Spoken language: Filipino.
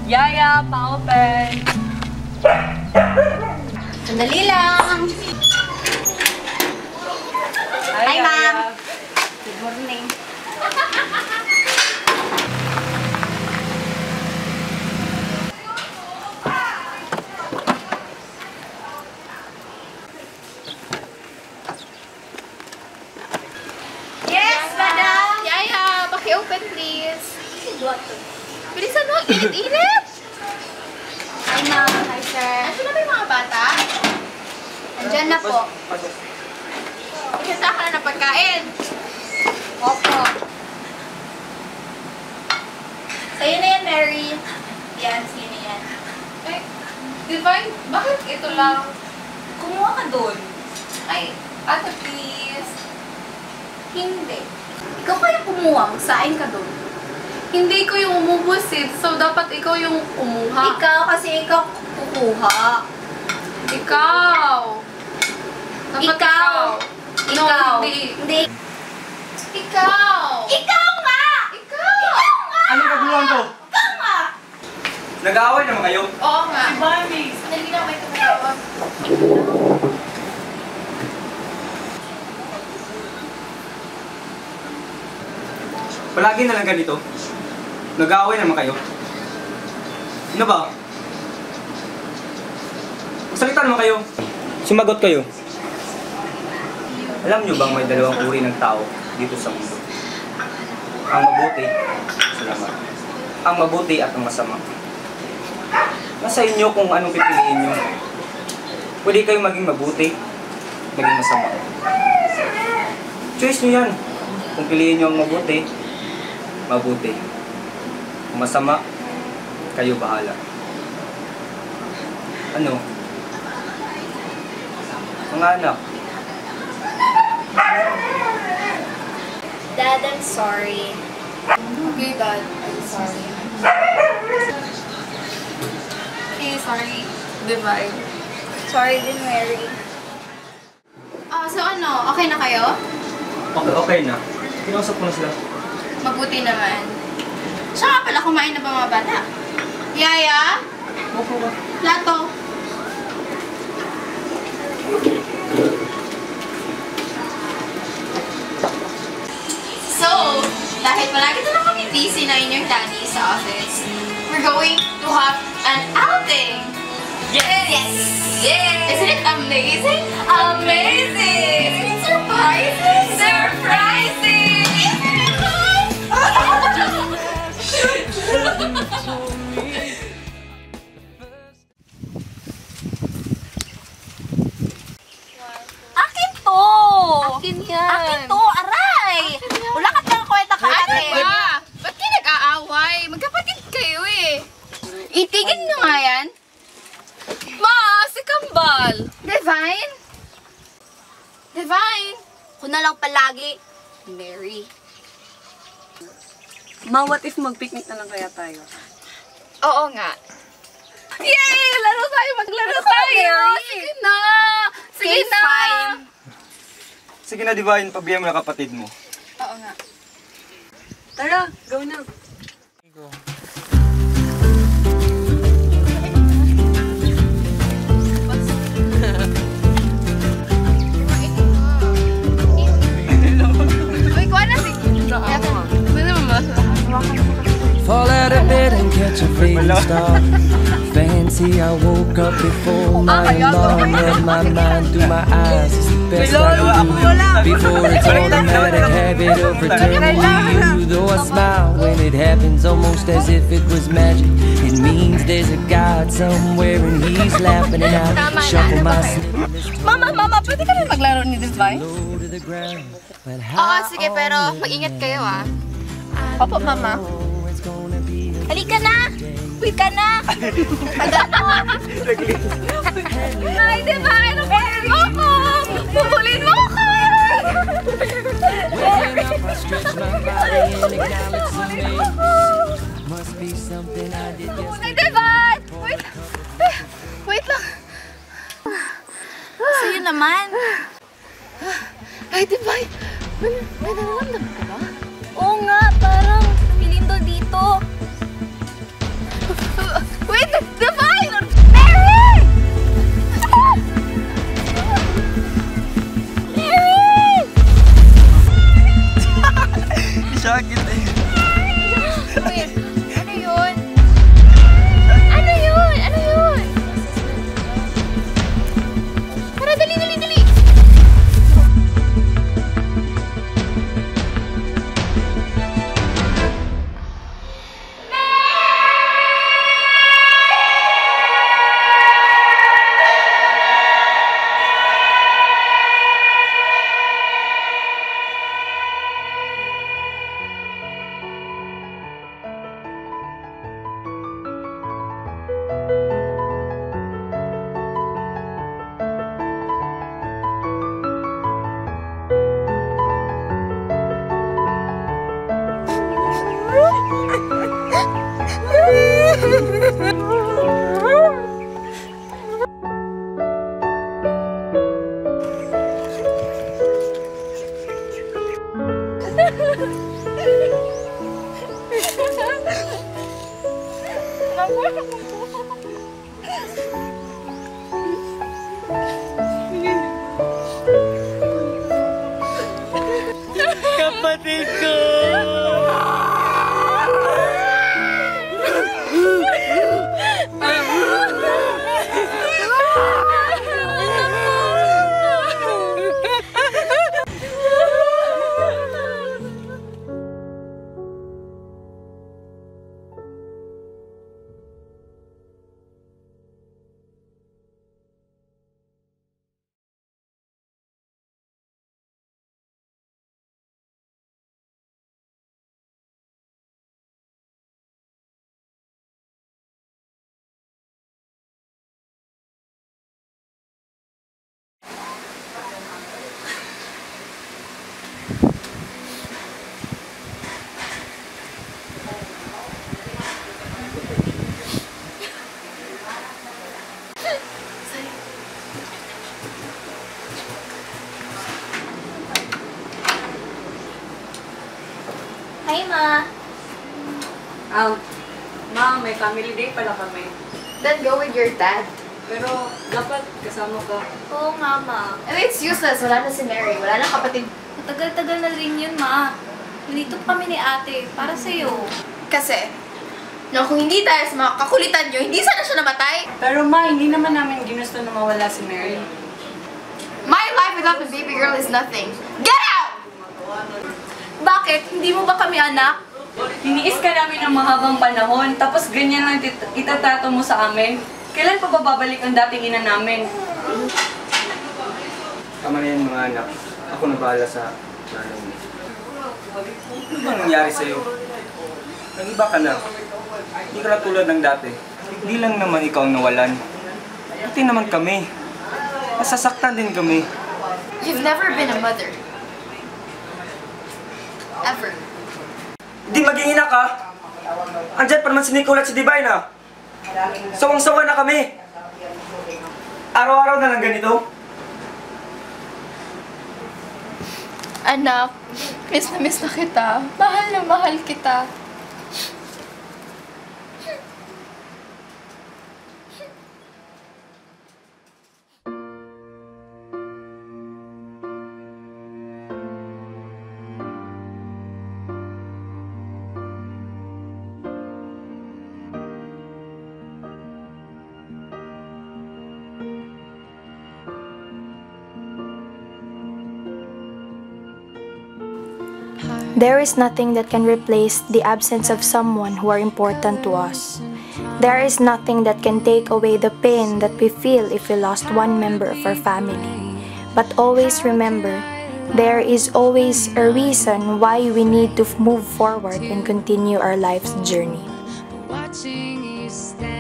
Yaya, pa-open. Sandali lang. Hi, ma'am. Good morning. Yes, madam. Yaya, paki-open please. Bilisan mo, init-init. Hi, ma'am. Hi, sir. Ano na ba yung mga bata? Andyan na po. Ikasa ka na ng pagkain. Opo. Sa'yo na yan, Mary. Yan, sa'yo na yan. Ay, Divine, bakit ito lang? Kumuha ka doon. Ay, ate please. Hindi. Ikaw kaya kumuha, magsain ka doon. Hindi ko yung umubusit, so dapat ikaw yung umuha. Ikaw, kasi ikaw kukuha. Ikaw. Dapat Ikaw. No, Ikaw. hindi. Hindi. Ikaw. Ikaw nga! Ikaw. Ikaw nga! Anong kaguluhan to? Ikaw nga! Nag-aaway naman kayo? Oo nga. Si Bunny. Sandali lang, may tumatawag. Palagi na lang ganito? Nag-aaway naman kayo? Ano ba? Magsalita naman kayo. Sumagot kayo. Alam niyo bang may dalawang uri ng tao dito sa mundo? Ang mabuti, salamat. Ang mabuti at ang masama. Nasa inyo kung anong pipiliin niyo. Pwede kayong maging mabuti, maging masama. Choice niyo yan. Kung piliin niyo ang mabuti, mabuti. Kung masama, kayo bahala. Ano? Mga anak, Dad, I'm sorry. Okay, Dad. I'm sorry. Okay, sorry. Divine. Sorry din, Mary. So ano, okay na kayo? okay na. Kinausap ko na sila. Mabuti naman. Siya nga pala, kumain na ba mga bata? Yaya? Opo ba? Plato. So, dahil palagi na lang kami busy na inyong daddy sa office, we're going to have an outing! Yes! Yes! Yes! Isn't it amazing? Amazing! Isn't it surprising? Surprising! Isn't it fun? Akin to! Akin yan. Akin to! Aray! Wala ka pang kwenta ka Ano ate. ba? Ba't kayo nag-aaway? Magkapatid kayo eh. Itigil nyo nga yan. Ma, si Kambal. Divine? Divine? Ako na lang palagi. Mary. Ma, what if mag-picnic na lang kaya tayo? Oo nga. Yay! Laro tayo! Maglaro tayo! Sige na! Sige Okay, na! fine. Sige na, Divine, pabigyan mo na kapatid mo. Oo nga. Tara, go na. Uy, kuha na sige. Pwede mo ba? Fall out of bed and catch a fading star. Fancy, I woke up before my alarm. Read my mind through my eyes. It's the best I can do. Before it's automatic habit of returning to you. Though I smile when it happens, almost as if it was magic. It means there's a God somewhere and he's laughing and I shuffle my Mama, pwede kami maglaro ni Divine? low to the ground. But Oo, how sige, pero mag-ingat kayo ah. Opo, Mama. it's gonna be. Halika na! Uwi ka na! Tagal mo! Ay, Divine! Pupulin mo ko! Pupulin mo ko! Waking up, I stretch my body and acknowledge the name. Must be something I did yesterday. Ay, Divine! Wait naman. Ay, Divine! May nararamdaman ka ba? Oo nga, parang pilindo dito. Wait! Divine! Mary! Mary! Sakit eh. Wait, ano yun? Ano yun? Ano yun? Tara, dali, dali, dali! Kapatid ko! Hi, Ma. Ma, may family day pala kami. Then go with your dad. Pero dapat kasama ka. Oo nga, Ma. And it's useless. Wala na si Mary. Wala na kapatid. Matagal-tagal na rin yun, Ma. Nandito pa kami ni ate para sa'yo. Kasi, no, kung hindi tayo sa mga kakulitan nyo, hindi sana siya namatay. Pero ma, hindi naman namin ginusto na mawala si Mary. My life without the baby girl is nothing. Get out! Bakit? Hindi mo ba kami anak? Tiniis ka namin ng mahabang panahon, tapos ganyan lang itatato mo sa amin. Kailan pa bababalik ang dating ina namin? Tama na yan mga anak. Ako na bahala sa nanay mo. Ano bang nangyari sa'yo? Nag-iba ka na. Hindi ka na tulad ng dati. Hindi lang naman ikaw ang nawalan. Pati naman kami. Nasasaktan din kami. You've never been a mother. Ever. Di maging ina ka! Andyan pa naman si Nicole at si Divine ha! Sawang-sawa na kami! Araw-araw na lang ganito? Anak, miss na kita. Mahal na mahal kita. There is nothing that can replace the absence of someone who are important to us. There is nothing that can take away the pain that we feel if we lost one member of our family. But always remember, there is always a reason why we need to move forward and continue our life's journey. Watching you stand